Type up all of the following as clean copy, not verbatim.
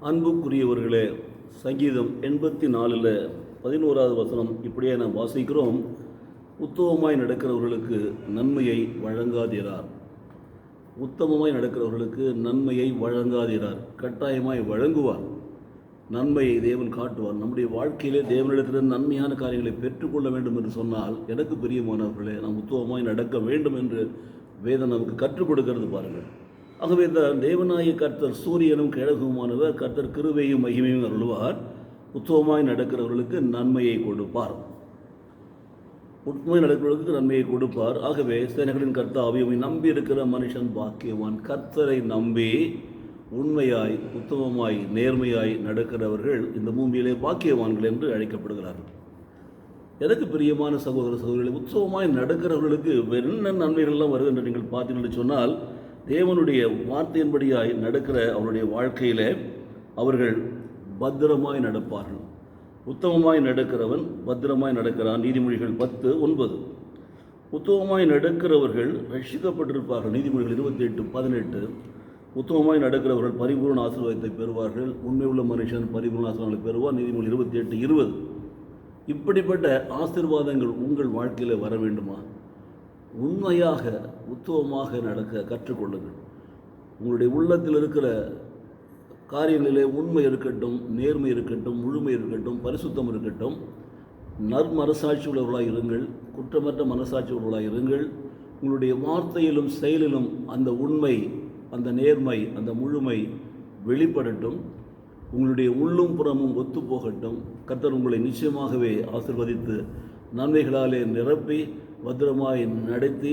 அன்புக்குரியவர்களே, சங்கீதம் 84 11வது வசனம் இப்படியே நாம் வாசிக்கிறோம். உத்தமமாய் நடக்கிறவர்களுக்கு நன்மையை வழங்காதிரார். உத்தமமாய் நடக்கிறவர்களுக்கு நன்மையை வழங்காதிரார். கட்டாயமாய் வழங்குவார். நன்மையை தேவன் காட்டுவார். நம்முடைய வாழ்க்கையிலே தேவனிடத்திலிருந்து நன்மையான காரியங்களை பெற்றுக்கொள்ள வேண்டும் என்று சொன்னால், எனக்கு பிரியமானவர்களே, நாம் உத்தமமாய் நடக்க வேண்டும் என்று வேதம் நமக்கு கற்றுக் கொடுக்கிறது பாருங்கள். ஆகவே தான் தேவனாய கர்த்தர் சூரியனும் கிழகுமானவர், கர்த்தர் கிருபையும் மகிமையும் அருள்வார். உத்தமமாய் நடக்கிறவர்களுக்கு நன்மையை கொடுப்பார். உண்மை நடக்கிறவர்களுக்கு நன்மையை கொடுப்பார். ஆகவே சேனைகளின் கர்த்தாவை நம்பி இருக்கிற மனுஷன் பாக்கியவான். கர்த்தரை நம்பி உண்மையாய் உத்தமமாய் நேர்மையாய் நடக்கிறவர்கள் இந்த பூமியிலே பாக்கியவான்கள் என்று அழைக்கப்படுகிறார்கள். எனக்கு பிரியமான சகோதர சகோதரிகளை, உற்சவமாய் நடக்கிறவர்களுக்கு என்ன நன்மைகள்லாம் வருகின்ற நீங்கள் பார்த்தீங்கன்னு சொன்னால், தேவனுடைய வார்த்தையின்படியாய் நடக்கிற அவருடைய வாழ்க்கையில் அவர்கள் பத்திரமாய் நடப்பார்கள். உத்தமமாய் நடக்கிறவன் பத்திரமாய் நடக்கிறான். நீதிமொழிகள் 10:9. உத்தமமாய் நடக்கிறவர்கள் ரட்சிக்கப்பட்டிருப்பார்கள். நீதிமொழிகள் 28:18. உத்தமமாய் நடக்கிறவர்கள் பரிபூர்ண ஆசீர்வாதத்தை பெறுவார்கள். உண்மை உள்ள மனுஷன் பரிபூர்ண ஆசீர்வாதங்களை பெறுவார். நீதிமொழி 28:20. இப்படிப்பட்ட ஆசீர்வாதங்கள் உங்கள் வாழ்க்கையில் வர வேண்டுமா? உண்மையாக உத்தமமாக நடக்க கற்றுக்கொள்ளுங்கள். உங்களுடைய உள்ளத்தில் இருக்கிற காரியங்களிலே உண்மை இருக்கட்டும், நேர்மை இருக்கட்டும், முழுமை இருக்கட்டும், பரிசுத்தம் இருக்கட்டும். நற்மனசாட்சி உள்ளவர்களாக இருங்கள். குற்றமற்ற மனசாட்சி உள்ளவர்களாக இருங்கள். உங்களுடைய வார்த்தையிலும் செயலிலும் அந்த உண்மை, அந்த நேர்மை, அந்த முழுமை வெளிப்படட்டும். உங்களுடைய உள்ளும் புறமும் ஒத்து போகட்டும். கர்த்தர் உங்களை நிச்சயமாகவே ஆசீர்வதித்து நன்மைகளாலே நிரப்பி பத்திரமாய் நடத்தி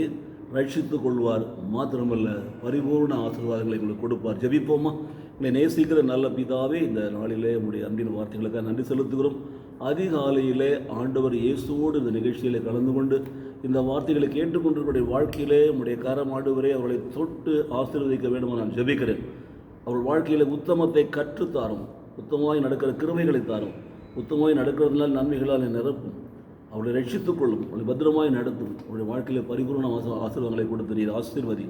ரட்சித்து கொள்வார். மாத்திரமல்ல, பரிபூர்ண ஆசீர்வாதங்களை உங்களுக்கு கொடுப்பார். ஜெபிப்போமா? என்னை நேசிக்கிற நல்ல பிதாவே, இந்த நாளிலே உங்களுடைய அன்பின் வார்த்தைகளுக்காக நன்றி செலுத்துகிறோம். அதிகாலையிலே ஆண்டவர் இயேசுவோடு இந்த நிகழ்ச்சியிலே கலந்து கொண்டு இந்த வார்த்தைகளை கேட்டுக்கொண்டிருக்கிற வாழ்க்கையிலே உங்களுடைய கரமாடுவரை அவர்களை தொட்டு ஆசீர்வதிக்க வேண்டும் நான் ஜெபிக்கிறேன். அவர்கள் வாழ்க்கையில் உத்தமத்தை கற்றுத்தாரும். உத்தமமாய் நடக்கிற கிருபைகளை தாரும். உத்தமமாய் நடக்கிறதுனால் நன்மைகளால் நிரப்பும். அவளை ரட்சித்துக் கொள்ளும். அவளை பத்திரமாய் நடத்தும். அவருடைய வாழ்க்கையில் பரிபூர்ண ஆசீர்வாதங்களை கொடுத்து நீர் ஆசீர்வதி.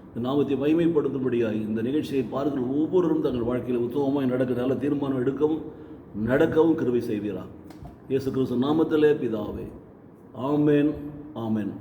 இந்த நாமத்தை மகிமைப்படுத்தும்படியாய் இந்த நிகழ்ச்சியை பார்க்கிற ஒவ்வொருவரும் தங்கள் வாழ்க்கையில் உத்தமமாய் நடக்க நல்ல தீர்மானம் எடுக்கவும் நடக்கவும் கிருபை செய்வீரா. இயேசு கிறிஸ்து நாமத்திலே பிதாவே. ஆமென், ஆமென்.